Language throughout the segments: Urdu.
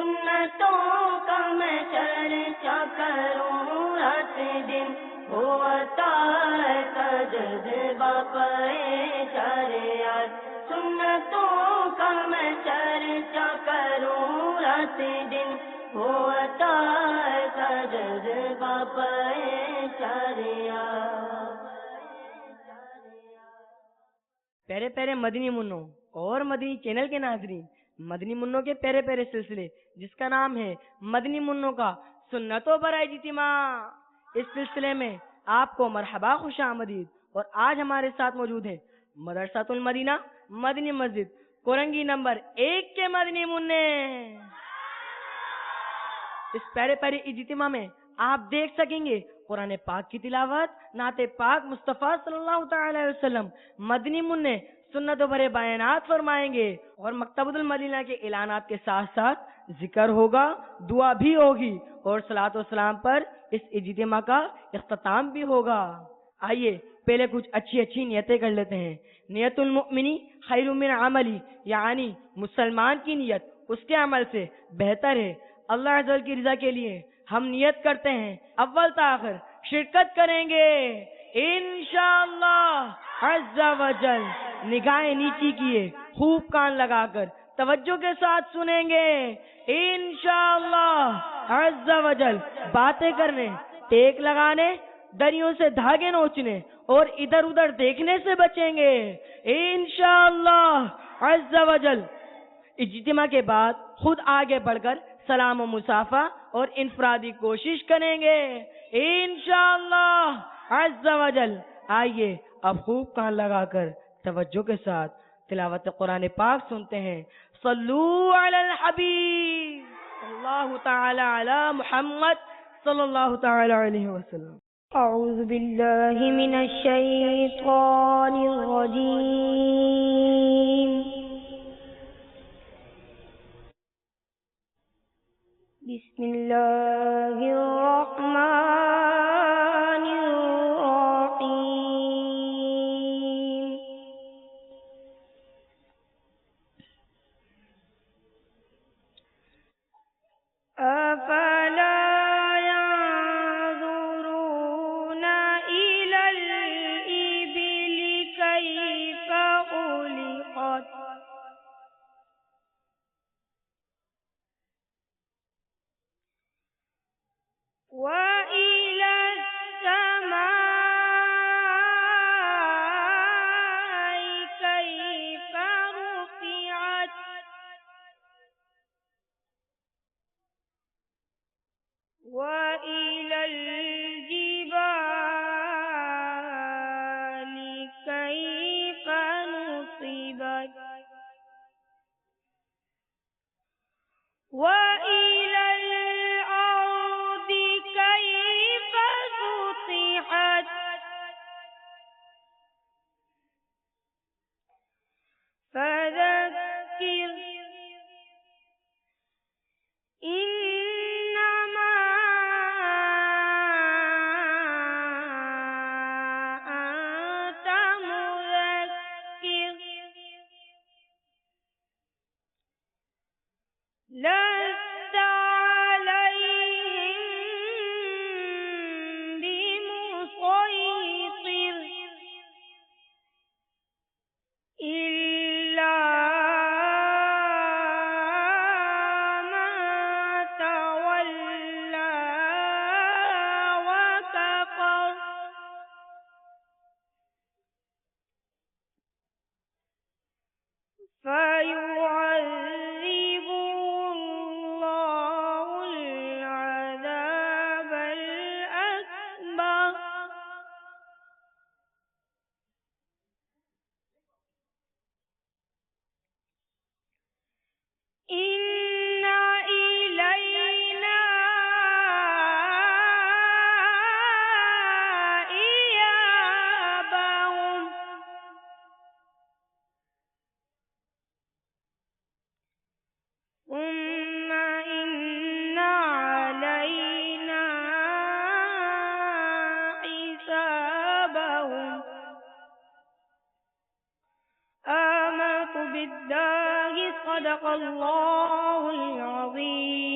سنتوں کا میں چرچا کروں رات دن، ہوتا ہے جذبہ پائے چارے یار، سنتوں کا میں چرچا کروں رات دن، ہوتا ہے جذبہ پائے چارے یار۔ پیارے پیارے مدنی منوں اور مدنی چینل کے ناظرین، مدنی منوں کے پیارے پیارے سلسلے جس کا نام ہے مدنی منوں کا سنتوں پر اجتماع، اس سلسلے میں آپ کو مرحبا، خوش آمدید۔ اور آج ہمارے ساتھ موجود ہیں مدرسۃ المدینہ مدنی مسجد کورنگی نمبر 1 کے مدنی منع۔ اس پیارے پیارے اجتماع میں آپ دیکھ سکیں گے قرآن پاک کی تلاوت، نعت پاک مصطفیٰ صلی اللہ تعالی علیہ وسلم، مدنی منع سنتوں پر بیانات فرمائیں گے، اور مکتبۃ المدینہ کے اعلانات کے ساتھ ساتھ ذکر ہوگا، دعا بھی ہوگی، اور صلاۃ و سلام پر اس اجتماع کا اختتام بھی ہوگا۔ آئیے پہلے کچھ اچھی نیتیں کر لیتے ہیں۔ نیت المؤمنی خیر من عملی، یعنی مسلمان کی نیت اس کے عمل سے بہتر ہے۔ اللہ عز و جل کی رضا کے لیے ہم نیت کرتے ہیں، اول تا آخر شرکت کریں گے انشاءاللہ عز و جل۔ نگاہیں نیچی کیے، خوب کان لگا کر توجہ کے ساتھ سنیں گے انشاءاللہ عز و جل۔ باتیں کرنے، ٹیک لگانے، دریوں سے دھاگے نوچنے اور ادھر ادھر دیکھنے سے بچیں گے انشاءاللہ عز و جل۔ اجتماع کے بعد خود آگے بڑھ کر سلام و مصافحہ اور انفرادی کوشش کریں گے انشاءاللہ عز و جل۔ آئیے اب خوب کان لگا کر توجہ کے ساتھ تلاوت قرآن پاک سنتے ہیں۔ صلو علی الحبیب اللہ تعالی علی محمد صلی اللہ تعالی علیہ وسلم۔ اعوذ باللہ من الشیطان الرجیم، بسم اللہ الرحمن الرحیم۔ افلا ينظرون إلى الإبل كيف خلقت وإلى السماء كيف رفعت وإلى الجبال كيف نصبت وإلى الأرض كيف سطحت فذكر إنما أنت مذكر لست عليهم بمسيطر إلا من تولى وكفر فيعذبه الله العذاب الأكبر إن إلينا إيابهم ثم إن علينا حسابهم آمنت بالله صدق الله العظيم۔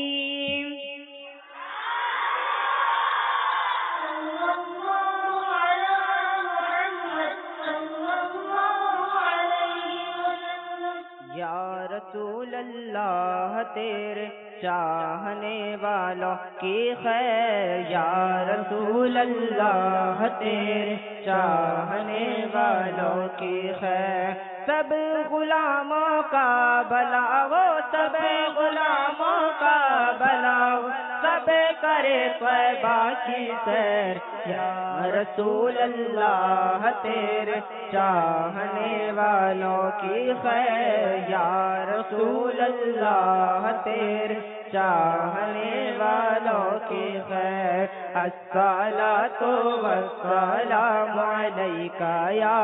تیرے چاہنے والوں کی خیر یا رسول اللہ تیرے چاہنے والوں کی خیر سب غلاموں کا بھلا ہو سب غلاموں کا بھلا ہو سب کرے طیبہ کی سیر یا رسول اللہ تیرے چاہنے والوں کی خیر یا رسول اللہ تیرے چاہنے والوں کی خیر الصلاۃ والسلام علیکہ یا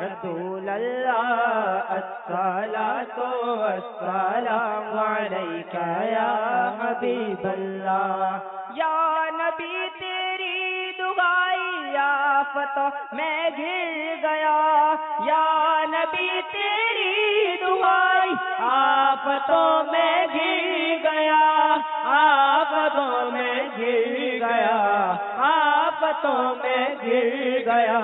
رسول اللہ الصلاۃ والسلام علیکہ یا حبیب اللہ یا نبی تیری دعائی آفتوں میں گر گیا یا نبی تیری دعائی آفتوں میں گر گیا آفتوں میں گر گیا آفتوں میں گر گیا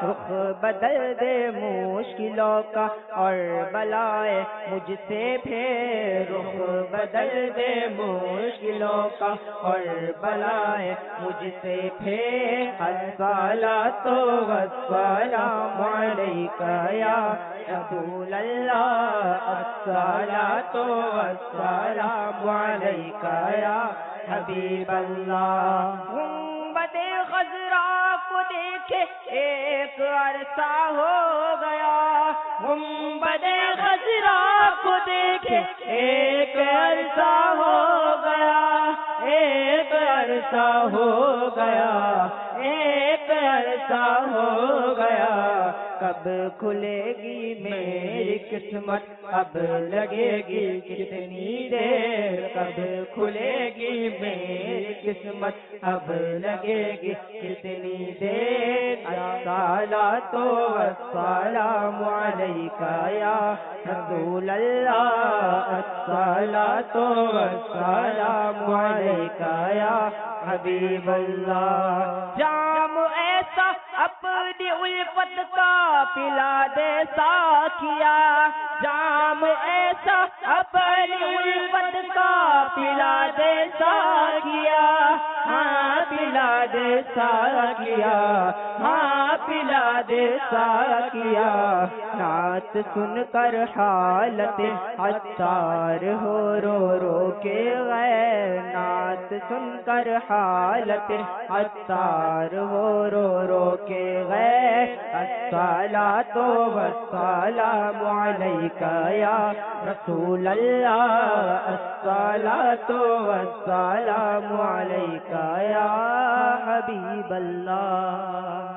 رخ بدل دے مشکلوں کا اور بلائے مجھ سے پھر رخ بدل دے مشکلوں کا اور بلائے مجھ سے پھر الصلاۃ والسلام علیکہ یا رسول اللہ الصلاۃ والسلام علیکہ یا حبیب اللہ گنبد خضرا کو دیکھے ایک عرصہ ہو گیا گنبد خضرا کو دیکھے ایک عرصہ ہو گیا ایک عرصہ ہو گیا ایک عرصہ ہو گیا کب کھلے گی میری قسمت اب لگے گی کتنی دیر کب کھلے گی میری قسمت اب لگے گی کتنی دیر الصلاۃ والسلام علیکہ یا رسول اللہ الصلاۃ والسلام علیکہ یا حبیب اللہ جام ایسا اپنی الفت کا پلا دے ساکھیا جام ایسا اپنی الفت کا پلا دے ساکھیا ہاں پلا دے ساکھیا ہاں پلا دے ساکھیا نعت سن کر حالت عطار ہو رو رو کے غیر نعت سن کر حالت عطار ہو رو رو کے غیر الصلاۃ والسلام علیکہ یا رسول اللہ الصلاۃ والسلام علیکہ یا حبیب اللہ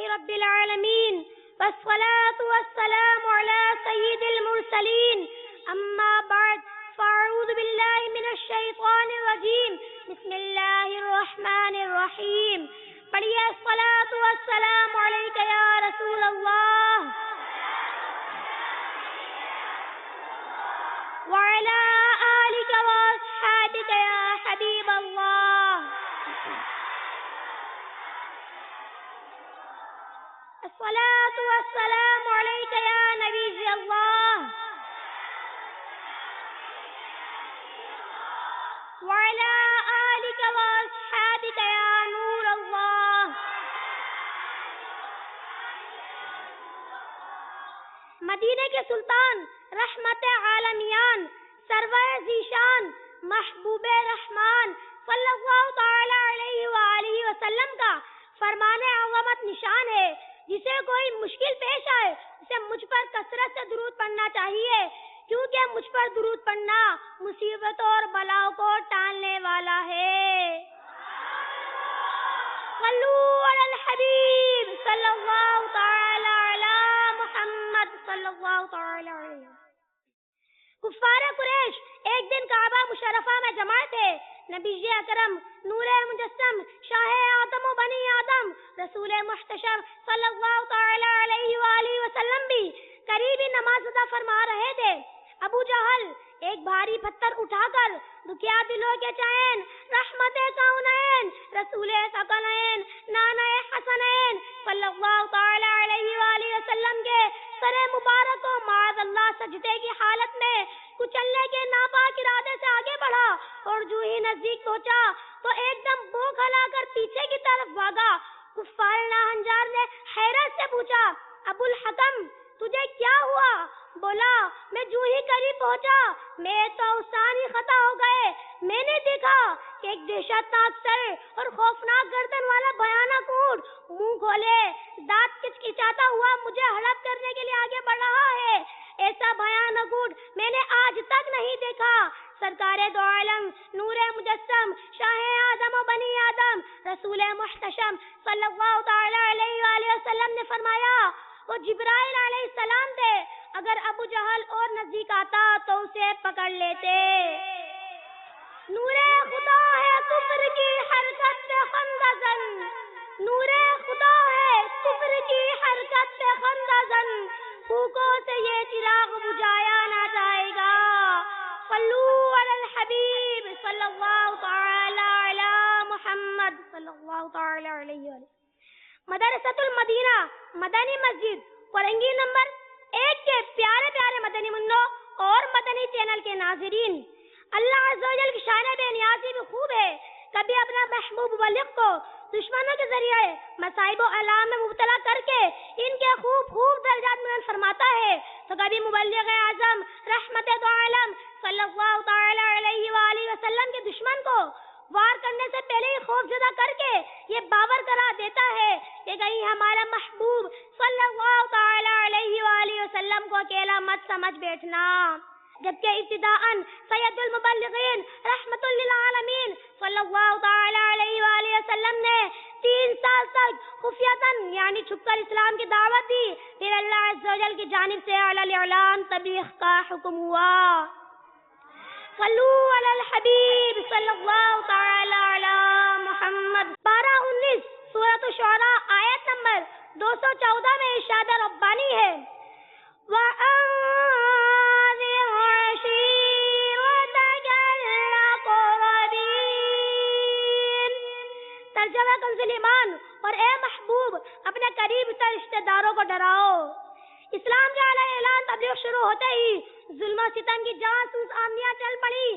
رب العالمين والصلاة والسلام على سيد المرسلين أما بعد فأعوذ بالله من الشيطان الرجيم بسم الله الرحمن الرحيم پڑھیے الصلاة والسلام عليك يا رسول الله وعلى آلك وأصحابك يا حبيب الله الصلاة والسلام عليك يا نبي الله وعلى آلك وأصحابك يا نور الله مدینے کے سلطان رحمت عالمیان سرور ذیشان محبوب رحمان صلی اللہ تعالی علیہ وآلہ وسلم کا فرمان عظمت نشان ہے جسے کوئی مشکل پیش آئے اسے مجھ پر کثرت سے درود پڑھنا چاہیے کیونکہ مجھ پر درود پڑھنا مصیبتوں اور بلاؤں کو ٹالنے والا ہے صلو علی الحبیب صلی اللہ تعالی علی محمد صلی اللہ تعالی علیہ کفار قریش ایک دن کعبہ مشرفہ میں جمع تھے نبی اکرم نور مجسم شاہ آدم و بنی آدم رسول محتشم صلی اللہ تعالی علیہ وآلہ وسلم بھی قریبی نماز ادا فرما رہے تھے ابو جہل ایک بھاری پتھر اٹھا کر دکھیا دلوں کے چین رحمت کونین رسول ثقلین نانا حسنین صلی اللہ تعالی علیہ وآلہ وسلم کے سر مبارک کو معاذ اللہ سجدے کی حالت میں کچلنے کے ناپاک ارادے سے آگے بڑھا اور جو ہی نزدیک پہنچا تو ایک دم بو کھلا کر پیچھے کی طرف بھاگا۔ کفار ناہنجار نے حیرت سے پوچھا ابو الحکم تجھے کیا ہوا؟ بولا میں جو ہی قریب پہنچا میں تو اوسانی خطا ہو گئے، میں نے دیکھا کہ ایک دہشت ناک سر اور خوفناک گردن والا بھیانک اونٹ منہ کھولے دانت کچکچاتا ہوا مجھے ہڑپ کرنے کے لیے آگے بڑھ رہا ہے۔ ایسا بھیانک اونٹ میں نے آج تک نہیں دیکھا۔ سرکار دو عالم نور مجسم شاہ آدم و بنی آدم رسول محتشم صلی اللہ تعالی علیہ وآلہ وسلم نے فرمایا وہ جبرائیل علیہ السلام تھے، اگر ابو جہل اور نزدیک آتا تو اسے پکڑ لیتے۔ نور خدا ہے کفر کی حرکت پہ خندہ زن، نور خدا ہے کفر کی حرکت پہ خندہ زن، پھوکوں سے یہ چراغ بجھایا نہ جائے گا۔ صلو علی الحبیب صلی اللہ تعالی علی محمد صلی اللہ تعالی علیہ وسلم۔ مدرسۃ المدینہ مدنی مسجد فرنگی نمبر 1 کے پیارے پیارے مدنی منوں اور مدنی چینل کے ناظرین، اللہ عز و جل کی شان بے نیازی بھی خوب ہے۔ کبھی اپنا محبوب مبلغ کو دشمنوں کے ذریعے مصائب و آلام میں مبتلا کر کے ان کے خوب خوب درجات بلند فرماتا ہے، تو کبھی مبلغ اعظم رحمت دو عالم صلی اللہ تعالی علیہ وآلہ وسلم کے دشمن کو وار کرنے سے پہلے ہی خوف زدہ کر کے یہ باور کرا دیتا ہے کہ کہیں ہمارا محبوب صلی اللہ تعالی علیہ وآلہ وسلم کو اکیلا مت سمجھ بیٹھنا۔ جبکہ ابتداءً سید المبلغین رحمت للعالمین صلی اللہ تعالی علیہ وآلہ وسلم نے 3 سال تک خفیتاً یعنی چھپ کر اسلام کی دعوت دی، پھر اللہ عز و جل کی جانب سے اعلی الاعلان تبلیغ کا حکم ہوا۔ صلو علی الحبیب صلی اللہ تعالی علی محمد۔ 12-19 سورۃ الشعراء آیت نمبر 214 میں ارشاد ربانی ہے وَأَنذِرْ عَشِيرَتَكَ الْأَقْرَبِينَ۔ ترجمہ کنز ایمان، اور اے محبوب اپنے قریب تر رشتہ داروں کو ڈراؤ۔ اسلام کا اعلیٰ اعلان تبلیغ شروع ہوتے ہی ظلم و ستم کی جاسوس آندیاں چل پڑی۔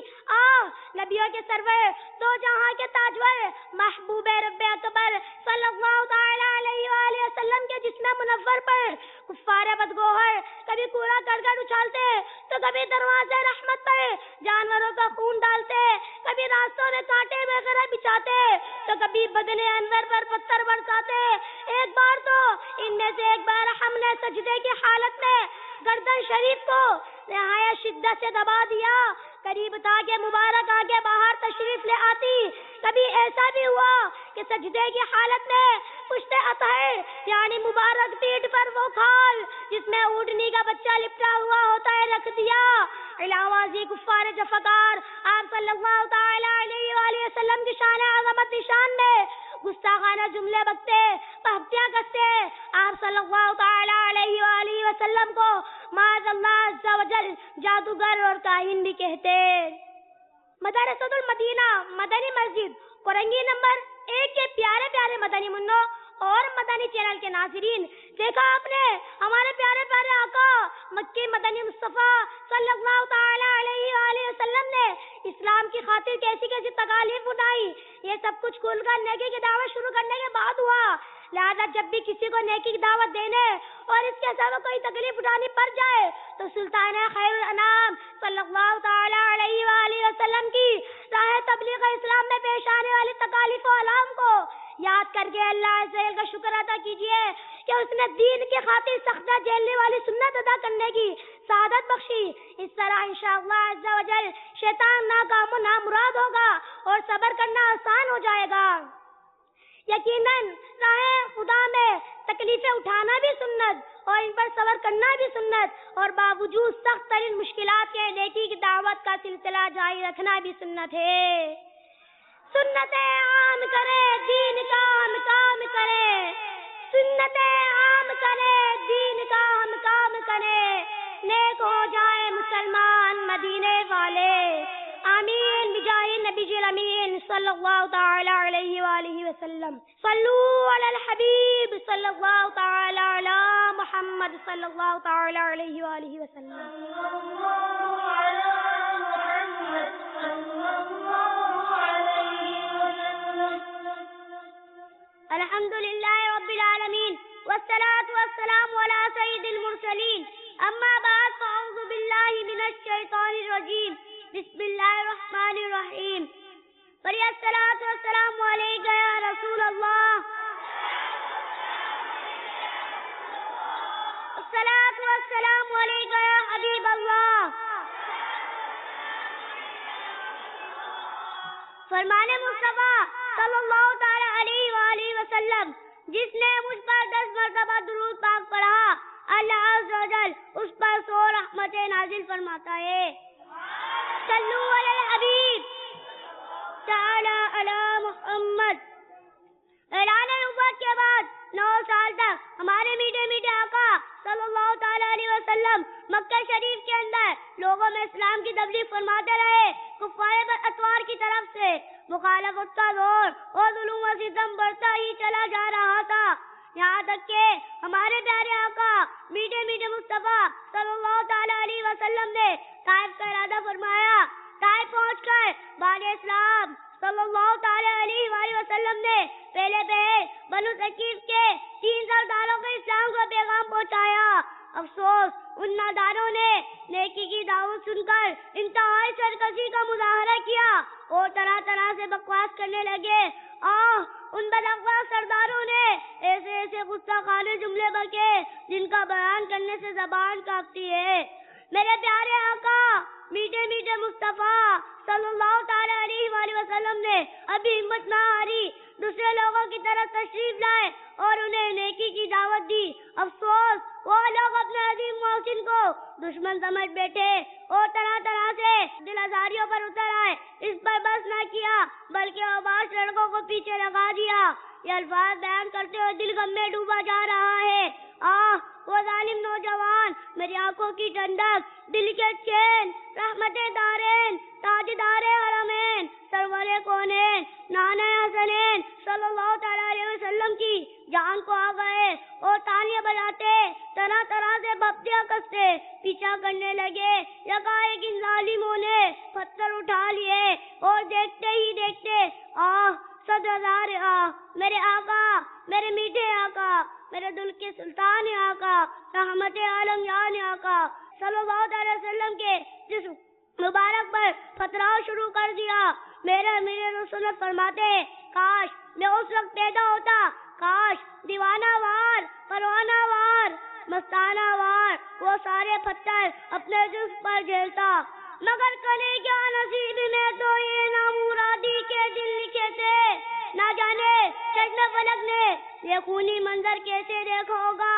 نبیوں کے سرور دو جہاں کے تاجور محبوب رب اکبر صلی اللہ تعالی علیہ وآلہ وسلم کے جسم منور پر کفار بدگوہر کبھی کوڑا کرکٹ اچھالتے تو کبھی دروازے رحمت پر جانوروں کا خون ڈالتے، کبھی راستوں میں کانٹے وغیرہ بچھاتے تو کبھی بدن انور پر پتھر برساتے۔ ایک بار تو ان میں سے ایک بار ہم نے سجدے کی حالت میں گردن شریف کو نہایت شدت سے دبا دیا، قریب تھا کہ مبارک آگے باہر تشریف لے آتی۔ کبھی ایسا بھی ہوا کہ سجدے کی حالت میں پشت اطہر یعنی مبارک پیٹھ پر وہ کھال جس میں اونٹنی کا بچہ لپٹا ہوا ہوتا ہے رکھ دیا۔ علاوہ ازیں کفار جفاکار آپ صلی اللہ تعالی علیہ وآلہ وسلم کی شان عظمت نشان میں گستاخانہ جملے بکتے، پہتیاں کستے آپ صلی اللہ تعالی علیہ وآلہ وسلم کو معاذ اللہ عز و جل جادوگر اور کاہن بھی کہتے۔ مدرسۃ المدینہ مدنی مسجد فرنگی نمبر 1 کے پیارے پیارے مدنی منوں اور مدنی چینل کے ناظرین، دیکھا آپ نے ہمارے پیارے پیارے آقا مکی مدنی مصطفیٰ صلی اللہ تعالی علیہ وآلہ وسلم نے اسلام کی خاطر کیسی کیسی تکالیف اٹھائی۔ یہ سب کچھ کھل کر نیکی کی دعوت شروع کرنے کے بعد ہوا، لہذا جب بھی کسی کو نیکی کی دعوت دینے اور اس کے ساتھ کوئی تکلیف اٹھانی پڑ جائے تو سلطان خیر الانام صلی اللہ تعالی علیہ وآلہ وسلم کی راہ تبلیغ اسلام میں پیش آنے والی تکالیف و آلام کو یاد کر کے اللہ عز و جل کا شکر ادا کیجیے کہ اس نے دین کی خاطر سختہ جھیلنے والی سنت ادا کرنے کی سعادت بخشی۔ اس طرح انشاءاللہ عز و جل شیطان ناکام و نامراد ہوگا اور صبر کرنا آسان ہو جائے گا۔ یقیناً راہ خدا میں تکلیفیں اٹھانا بھی سنت اور ان پر صبر کرنا بھی سنت، اور باوجود سخت ترین مشکلات کے نیکی کی دعوت کا سلسلہ جاری رکھنا بھی سنت ہے۔ سنتیں عام کرے دین کا ہم کام کرے، سنتیں عام کرے دین کا ہم کام کرے، نیک ہو جائے مسلمان مدینے والے. آمین بجاہ نبی الامین صلی اللہ تعالی علیہ وآلہ وسلم. صلو علی الحبیب صلی اللہ تعالی علی محمد صلی اللہ تعالی علیہ وآلہ وسلم. الحمد للہ رب العالمین والصلاة والسلام علی سید المرسلین. اما بعد فاعوذ باللہ من الشیطان الرجیم. بسم اللہ الرحمن الرحیم. بڑی الصلاة والسلام علیکہ یا رسول اللہ. الصلاة والسلام علیکہ یا حبیب اللہ. فرمان مصطفیٰ صلی اللہ تعالی علیہ وآلہ وسلم، جس نے مجھ پر 10 مرتبہ درود پاک پڑھا، اللہ عز و جل اس پر 100 رحمتیں نازل فرماتا ہے. صلو علی الحبیب تعالی علی محمد. اعلان نبوت کے بعد 9 سال تک ہمارے میٹھے میٹھے آقا صلی اللہ تعالی علیہ وسلم مکہ شریف کے اندر لوگوں میں اسلام کی تبلیغ فرماتے رہے. کفار اتوار کی طرف سے مخالفت کا دور اور ظلم و ستم بڑھتا ہی چلا جا رہا تھا، یہاں تک کہ ہمارے پیارے آقا میٹھے میٹھے مصطفیٰ صلی اللہ تعالی علیہ وسلم نے طائف کا ارادہ فرمایا. طائف پہنچ کر بان اسلام صلی اللہ تعالی علیہ وآلہ وسلم نے پہلے بنو ثقیف کے 3 سرداروں کو اسلام کا پیغام پہنچایا. افسوس ان نادانوں نے نیکی کی دعوت سن کر انتہائی سرکشی کا مظاہرہ کیا اور طرح طرح سے بکواس کرنے لگے. ان بداخلاق سرداروں نے ایسے غصہ خانے جملے بکے جن کا بیان کرنے سے زبان کانپتی ہے. میرے پیارے آقا میٹھے میٹھے مصطفیٰ صلی اللہ تعالی علیہ وآلہ وسلم نے ابھی ہمت نہ ہاری، دوسرے لوگوں کی طرح تشریف لائے اور انہیں نیکی کی دعوت دی. افسوس وہ لوگ اپنے عظیم محسن کو دشمن سمجھ بیٹھے اور طرح طرح سے دل آزاریوں پر اتر آئے. اس پر بس نہ کیا بلکہ اوباش لڑکوں کو پیچھے لگا دیا. یہ الفاظ بیان کرتے ہوئے دل غم میں ڈوبا جا رہا ہے. وہ ظالم نوجوان میری آنکھوں کی ٹھنڈک، دل کے چین، رحمت دارین، تاجدار حرمین، سرور کونین، نانا حسنین صلی اللہ تعالی علیہ وسلم کی جان کو آ گئے اور تالیاں بجاتے طرح طرح سے بپتیاں کستے پیچھا کرنے لگے. یکایک ان ظالموں نے پتھر اٹھا لیے اور دیکھتے ہی دیکھتے 100,000 میرے آقا، میرے میٹھے آقا، میرے دل کے سلطان آقا، رحمت عالم جان آقا صلی اللہ علیہ وسلم کے جسم مبارک پر پتھراؤ شروع کر دیا. میرے رسول فرماتے کاش میں اس وقت پیدا ہوتا، کاش دیوانہ وار، پروانہ وار، مستانہ وار وہ سارے پتھر اپنے جسم پر جھیلتا. مگر کنے کیا نصیب میں تو یہ نامرادی کے دل لکھے تھے. نہ جانے چشم فلک نے یہ خونی منظر کیسے دیکھا ہوگا،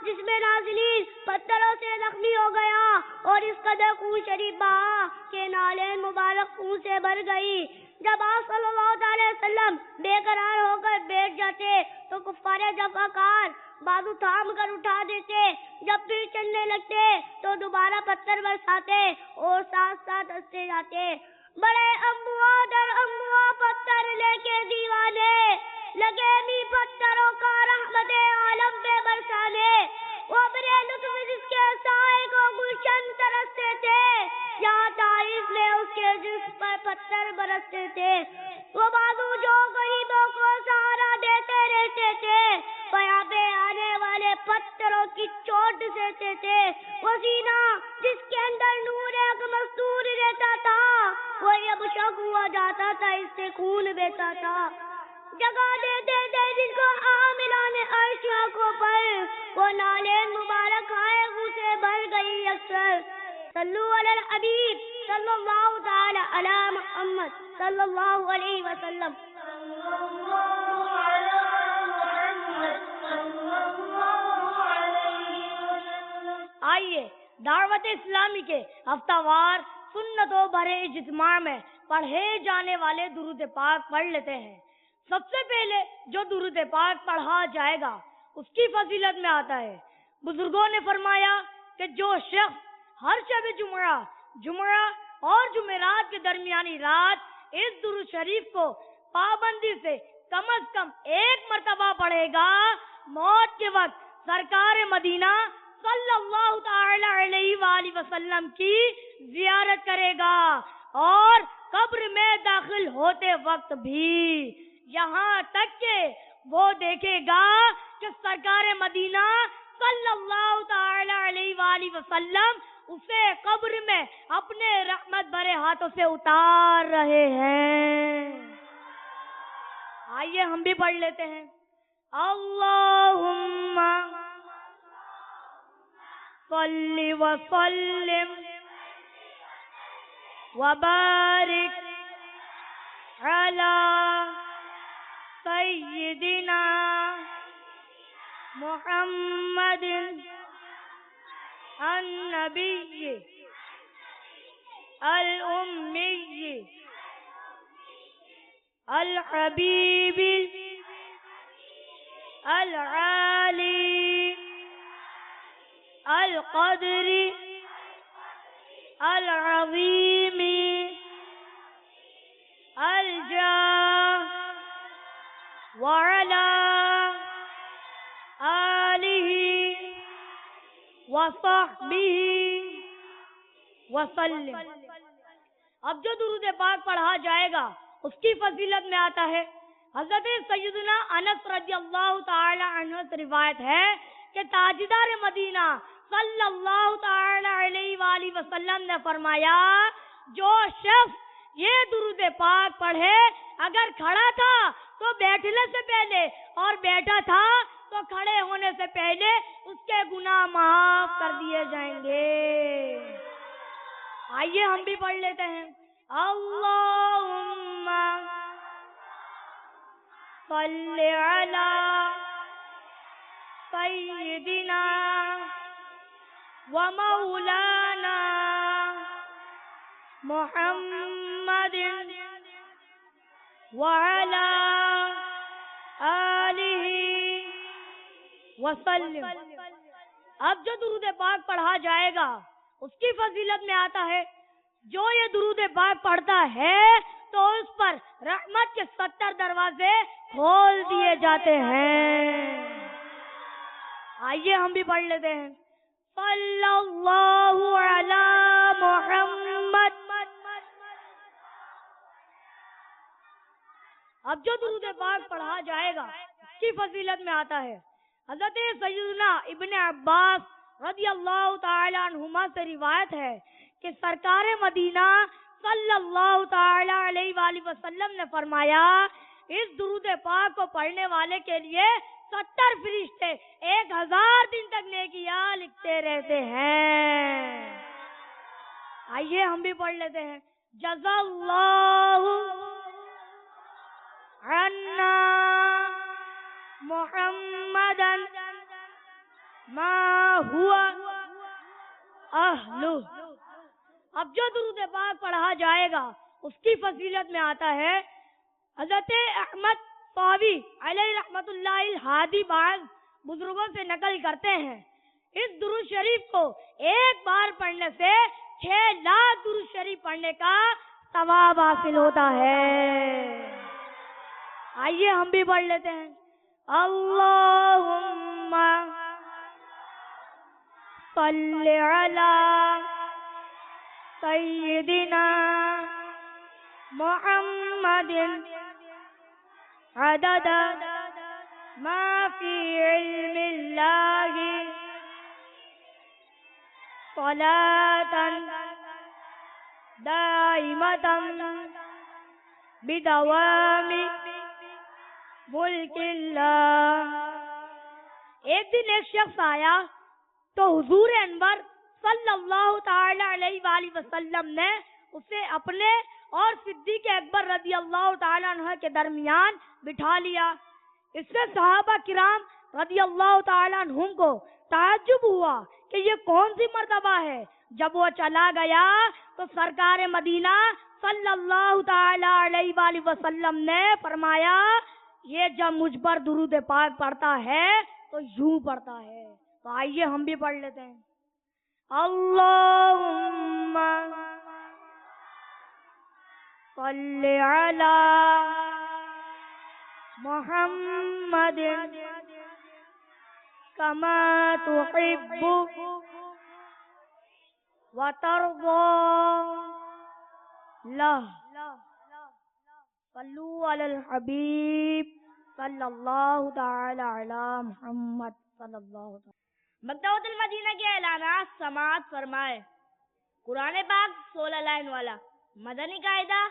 جس میں نازنین پتھروں سے زخمی ہو گیا اور اس قدر خون شریف بہا کہ نالین مبارک خون سے بھر گئی. جب آپ صلی اللہ علیہ وسلم بے قرار ہو کر بیٹھ جاتے تو کفار جفاکار بازو تھام کر اٹھا دیتے. جب پھر چلنے لگتے تو دوبارہ پتھر برساتے اور ساتھ ساتھ ہنستے جاتے. بڑے امبوا در امبوا پتھر لے کے دیوانے لگے بھی پتھروں کا رحمت عالم پہ برسانے. وہ بڑے لطف جس کے سائے کو گلشن ترستے تھے، یہاں طائف میں اس کے جسم پر پتھر برستے تھے. وہ بازو جو غریبوں کو سہارا دیتے رہتے تھے، یہاں پہ آنے والے پتھروں کی چوٹ سہتے تھے. وہ سینہ جس کے اندر نور ایک مستور رہتا تھا وہی اب شک ہوا جاتا تھا، اس سے خون بہتا تھا. جگہ دیتے تھے جن کو حاملان عرش آنکھوں پر، وہ نالین مبارک آئے منہ سے بھر گئی اکثر. صلو علی الحبیب صلی اللہ تعالی علی محمد صلی اللہ علیہ وسلم. آئیے دعوت اسلامی کے ہفتہ وار سنتوں بھرے اجتماع میں پڑھے جانے والے درود پاک پڑھ لیتے ہیں. سب سے پہلے جو درود پاک پڑھا جائے گا اس کی فضیلت میں آتا ہے. بزرگوں نے فرمایا کہ جو شخص ہر شب جمعہ جمعہ اور جمعرات کے درمیانی رات اس درود شریف کو پابندی سے کم از کم 1 مرتبہ پڑھے گا، موت کے وقت سرکار مدینہ صلی اللہ تعالی علیہ وآلہ وسلم کی زیارت کرے گا، اور قبر میں داخل ہوتے وقت بھی، یہاں تک کہ وہ دیکھے گا کہ سرکار مدینہ صلی اللہ تعالی علیہ وآلہ وسلم اسے قبر میں اپنے رحمت بھرے ہاتھوں سے اتار رہے ہیں۔ آئیے ہم بھی پڑھ لیتے ہیں۔ اللہم صلی وسلم وبارک علی سیدنا محمد النبی الأمی الحبیب العالی القدر العظیم الجاہ وعلی آلہ وصحبہ وسلم۔ اب جو درود پاک پڑھا جائے گا اس کی فضیلت میں آتا ہے، حضرت سیدنا انس رضی اللہ تعالی عنہ سے روایت ہے کہ تاجدار مدینہ صلی اللہ تعالی علیہ وآلہ وسلم نے فرمایا، جو شخص یہ درود پاک پڑھے اگر کھڑا تھا تو بیٹھنے سے پہلے اور بیٹھا تھا تو کھڑے ہونے سے پہلے اس کے گناہ معاف کر دیے جائیں گے۔ آئیے ہم بھی پڑھ لیتے ہیں۔ اللہم صلی علی سیدنا ومولانا محمد وعلی آلہ وسلم۔ اب جو درود پاک پڑھا جائے گا اس کی فضیلت میں آتا ہے، جو یہ درود پاک پڑھتا ہے تو اس پر رحمت کے 70 دروازے کھول دیے جاتے ہیں۔ آئیے ہم بھی پڑھ لیتے ہیں۔ صلی اللہ علی محمد۔ اب جو درود پاک پڑھا جائے گا اس کی فضیلت میں آتا ہے، حضرت سیدنا ابن عباس رضی اللہ تعالی عنہما سے روایت ہے کہ سرکار مدینہ صلی اللہ تعالی علیہ وآلہ وسلم نے فرمایا، اس درود پاک کو پڑھنے والے کے لیے 70 فرشتے 1000 دن تک نیکیاں لکھتے رہتے ہیں۔ آئیے ہم بھی پڑھ لیتے ہیں۔ جزا اللہ عنا محمدا ما ہوا اہلہ۔ اب جو درود پاک پڑھا جائے گا اس کی فضیلت میں آتا ہے، حضرت احمد طاوی علیہ رحمت اللہ الہادی بعض بزرگوں سے نقل کرتے ہیں، اس درود شریف کو ایک بار پڑھنے سے 6 لاکھ درود شریف پڑھنے کا ثواب حاصل ہوتا ہے۔ آئیے ہم بھی پڑھ لیتے ہیں۔ اللہم صلی علی سیدنا محمد عدد ما فی علم اللہ صلاة دائمة بدوام ملک اللہ۔ ایک دن ایک شخص آیا تو حضور انور صلی اللہ تعالی علیہ وآلہ وسلم نے اسے اپنے اور صدیق اکبر رضی اللہ تعالی عنہ کے درمیان بٹھا لیا۔ اس سے صحابہ کرام رضی اللہ تعالی عنہم کو تعجب ہوا کہ یہ کون سی مرتبہ ہے۔ جب وہ چلا گیا تو سرکار مدینہ صلی اللہ تعالی علیہ وآلہ وسلم نے فرمایا، یہ جب مجھ پر درود پاک پڑھتا ہے تو یوں پڑھتا ہے۔ تو آئیے ہم بھی پڑھ لیتے ہیں۔ اللہم صل علی محمد کما تحب وترضى اللہ صلو علی الحبیب صلی اللہ تعالی علی محمد صلی اللہ تعالی. مکتبۃ المدینہ کے اعلانات سماعت فرمائے. قرآن پاک 16 لائن والا مدنی قاعدہ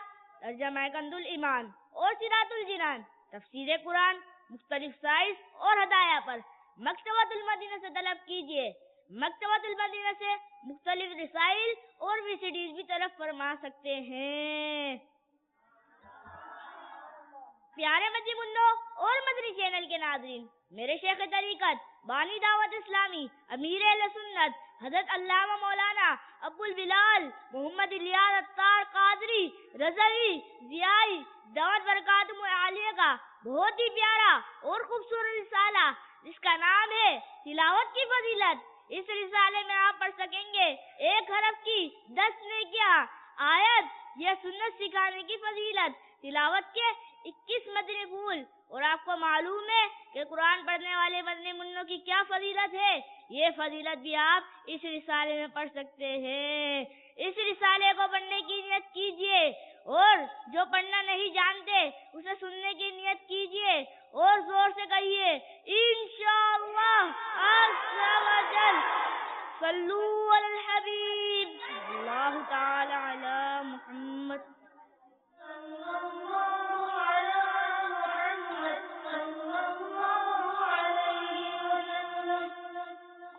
ترجمہ کنز الایمان اور سراج الجنان تفسیر قرآن مختلف سائز اور ہدایہ پر مکتبۃ المدینہ سے طلب کیجیے. مکتبۃ المدینہ سے مختلف رسائل اور ویسیڈیز بھی طلب فرما سکتے ہیں. پیارے مدنی منوں اور مدنی چینل کے ناظرین، میرے شیخ طریقت بانی دعوت اسلامی امیر اہل سنت حضرت علامہ مولانا ابو البلال محمد الیاس عطار قادری رضوی ضیائی دعوت برکاتہ عالیہ کا بہت ہی پیارا اور خوبصورت رسالہ جس کا نام ہے تلاوت کی فضیلت. اس رسالے میں آپ پڑھ سکیں گے 1 حرف کی 10 نیکیاں، آیت یا سنت سکھانے کی فضیلت، تلاوت کے 21 مدنی پھول. اور آپ کو معلوم ہے کہ قرآن پڑھنے والے مدنی منوں کی کیا فضیلت ہے. یہ فضیلت بھی آپ اس رسالے میں پڑھ سکتے ہیں. اس رسالے کو پڑھنے کی نیت کیجیے اور جو پڑھنا نہیں جانتے اسے سننے کی نیت کیجیے اور زور سے کہیے انشاءاللہ عز و جل. صلو علی الحبیب اللہ تعالی علی محمد.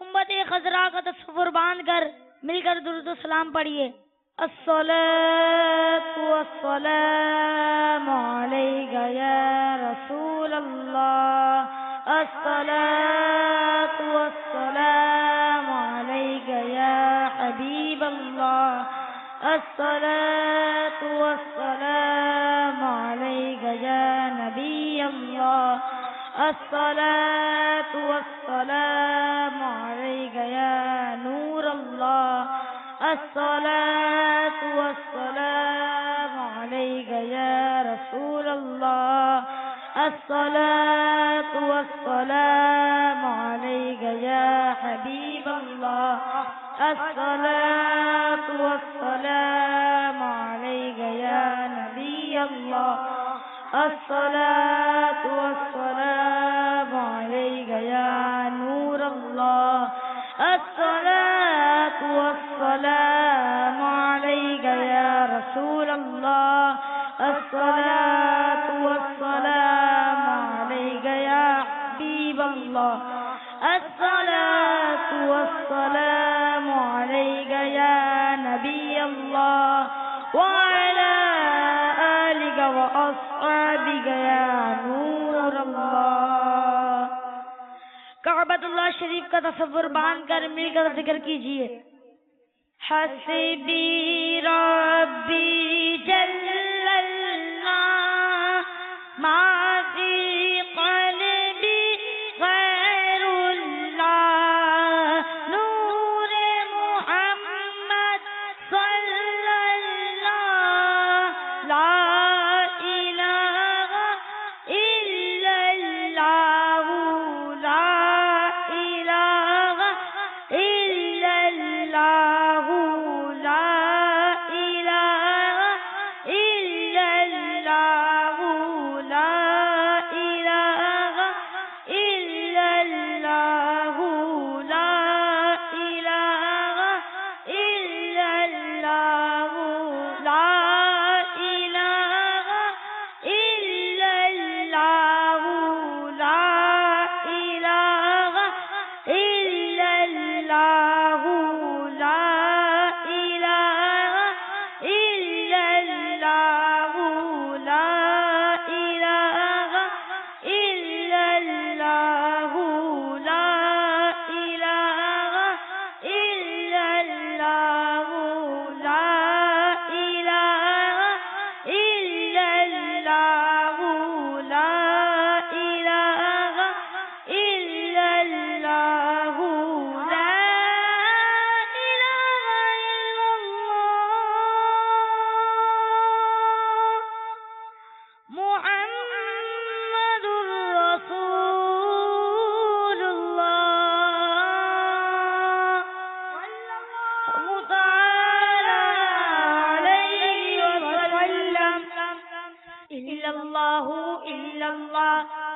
امت خضرا کا تصور باندھ کر مل کر درود و سلام پڑھیے. الصلاۃ والسلام علیک یا رسول اللہ. الصلاۃ والسلام علیک یا حبیب اللہ. الصلاۃ والسلام علیک یا نبی اللہ. الصلاۃ والسلام علیک یا نور اللہ. الصلاۃ والسلام علیک یا رسول اللہ. الصلاۃ والسلام علیک یا حبیب اللہ. الصلاۃ والسلام علیک یا نبی اللہ. الصلاۃ والسلام علیک یا نور اللہ. الصلاۃ والسلام علیک یا رسول اللہ. الصلاۃ والسلام علیک یا حبیب اللہ. الصلاۃ والسلام علیک یا نبی اللہ وعلی آلک واصحابک یا نور اللہ. کعبۃ اللہ شریف کا تصور باندھ کر مل کر ذکر کیجیے. حسبی ربی جل اللہ ما فی قلبی غیر اللہ. نور محمد صلی اللہ لا الہ الا اللہ. لا الہ الا اللہ. لا الہ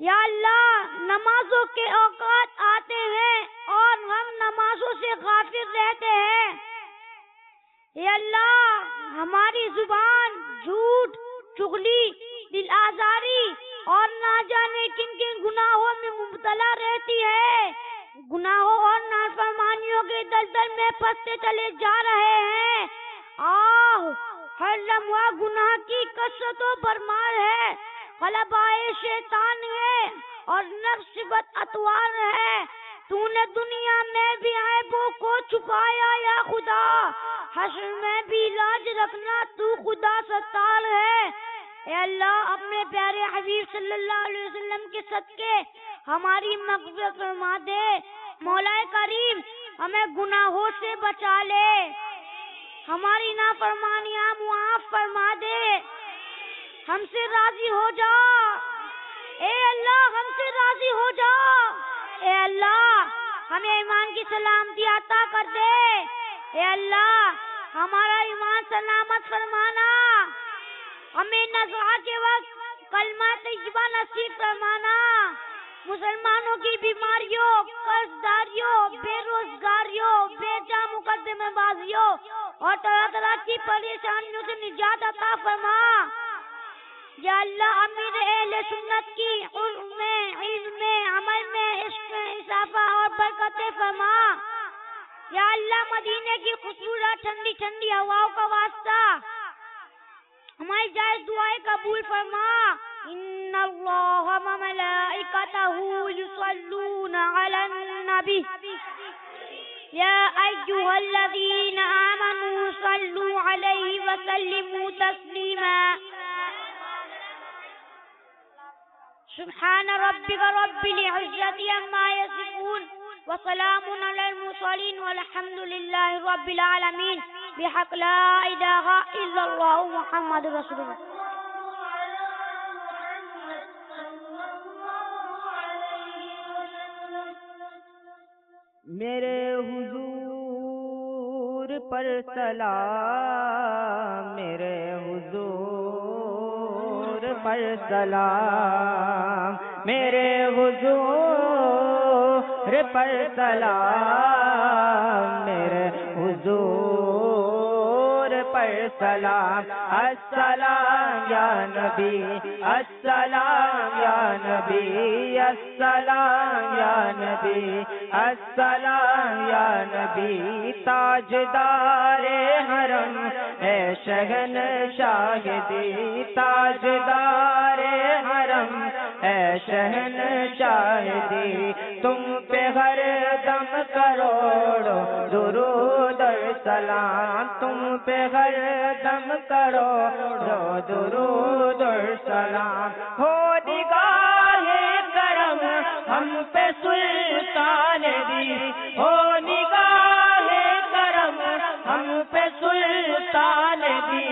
یا اللہ نمازوں کے اوقات آتے ہیں اور ہم نمازوں سے غافل رہتے ہیں. یا اللہ ہماری زبان جھوٹ، چغلی، دل آزاری اور نہ جانے کن کن گناہوں میں مبتلا رہتی ہے. گناہوں اور نافرمانیوں کے دلدل میں پھنستے چلے جا رہے ہیں. ہر لمحہ گناہ کی کثرت و بھرمار ہے، غلبۂ شیطان ہے اور نفس بد اطوار ہے. تو نے دنیا میں بھی عیبوں کو چھپایا یا خدا، حشر میں بھی لاج رکھنا، تو خدا ستار ہے. اے اللہ اپنے پیارے حبیب صلی اللہ علیہ وسلم کے صدقے ہماری مغفرت فرما دے. مولا کریم ہمیں گناہوں سے بچا لے، ہماری نافرمانیاں معاف فرما دے، ہم سے راضی ہو جا. اے اللہ ہم سے راضی ہو جا. اے اللہ ہمیں ایمان کی سلامتی عطا کر دے. اے اللہ ہمارا ایمان سلامت فرمانا، ہمیں نزع کے وقت کلمہ طیبہ نصیب فرمانا. مسلمانوں کی بیماریوں، قرض داریوں، بے روزگاریوں، بے جا مقدمہ بازیوں اور طرح طرح کی پریشانیوں سے نجات عطا فرما. یا اللہ امیر اہل سنت کی علم میں، علم میں، عمل میں، عشق میں اضافہ اور برکت فرما. یا اللہ مدینے کی خوشبودار ٹھنڈی ٹھنڈی ہواؤں کا واسطہ ہماری جائز دعائیں قبول فرما. ان اللہ و ملائکتہ یصلون علی النبی یا ایھا الذین آمنوا صلوا علیہ وسلموا تسلیما. سبحان ربک رب العزة عما یصفون وسلام علی المرسلین والحمد للہ رب العالمین بحق لا الہ الا اللہ محمد رسول اللہ. میرے حضور پر سلام، میرے حضور پر سلام، میرے حضور پر سلام، میرے حضور پر سلام. السلام یا نبی، السلام یا نبی، السلام یا نبی، السلام یا نبی. تاجدار حرم اے شہنشاہ دی، تاجدار حرم اے شہنشاہ دی. تم پہ ہر دم کروڑوں درود اور سلام، تم پہ ہر دم کروڑوں درود اور سلام. ہو نگاہ کرم ہم پہ سلطان دی، ہو نگاہ کرم ہم پہ سلطان دی.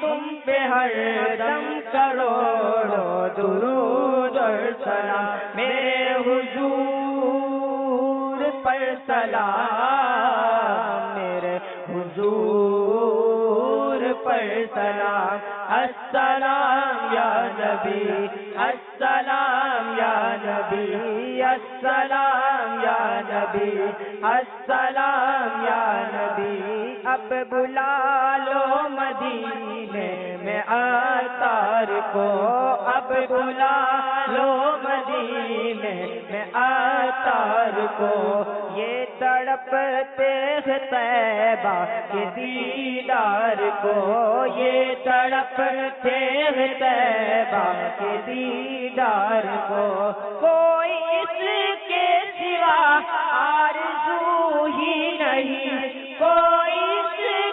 تم پہ ہر دم کروڑوں درود اور سلام. میرے حضور پر سلام، میرے حضور پر سلام. السلام یا نبی، السلام یا نبی، السلام یا نبی، السلام یا نبی. اب بلا لو مدینے میں عطار کو، اب بلا لو مدینے میں عطار کو. یہ تڑپتے ہیں طیبہ کے دیدار کو، یہ تڑپتے ہیں طیبہ کے دیدار کو. کوئی اس کے سوا آرزو ہی نہیں، کوئی اس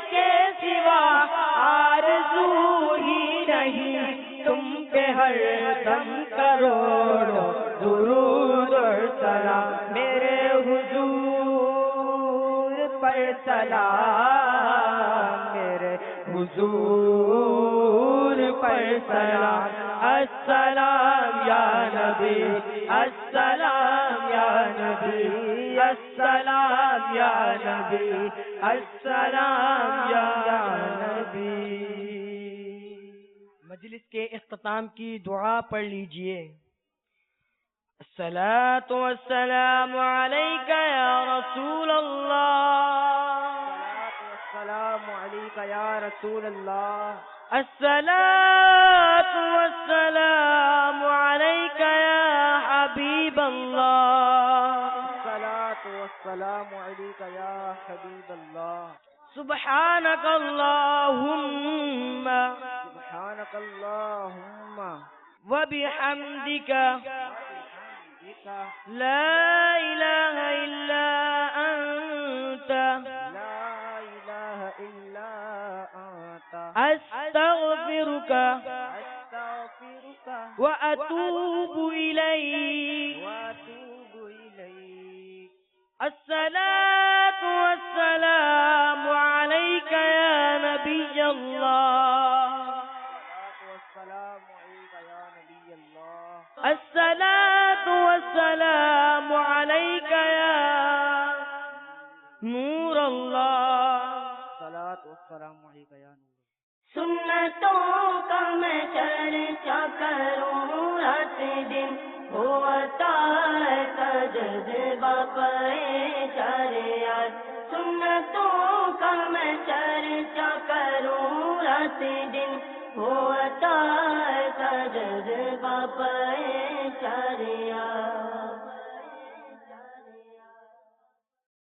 کے سوا آرزو ہی نہیں. تم پہ ہر دم کروڑوں درود اور سلام. میرے حضور پر سلام، میرے حضور پر سلام. السلام یا نبی، السلام یا نبی، السلام یا نبی، السلام یا نبی. مجلس کے اختتام کی دعا پڑھ لیجئے. الصلاة والسلام عليك يا رسول الله. السلام عليك يا رسول الله. الصلاة والسلام عليك يا حبيب الله. الصلاة والسلام عليك يا حبيب الله. سبحانك اللهم سبحانك اللهم وبحمدك بك لا إله إلا أنت لا إله إلا أنت أستغفرك أستغفرك وأتوب إليك. وأتوب إليك. الصلاة والسلام عليك يا نبي الله. والسلام عليك يا نبي الله. الصلاة والسلام عليك يا نور الله. الصلاة والسلام عليك يا نور. سنتوں کا میں چرچا کروں رات دن ہوتا ہے جذبہ پریشان. سنتوں کا میں چرچا کروں رات دن ہوتا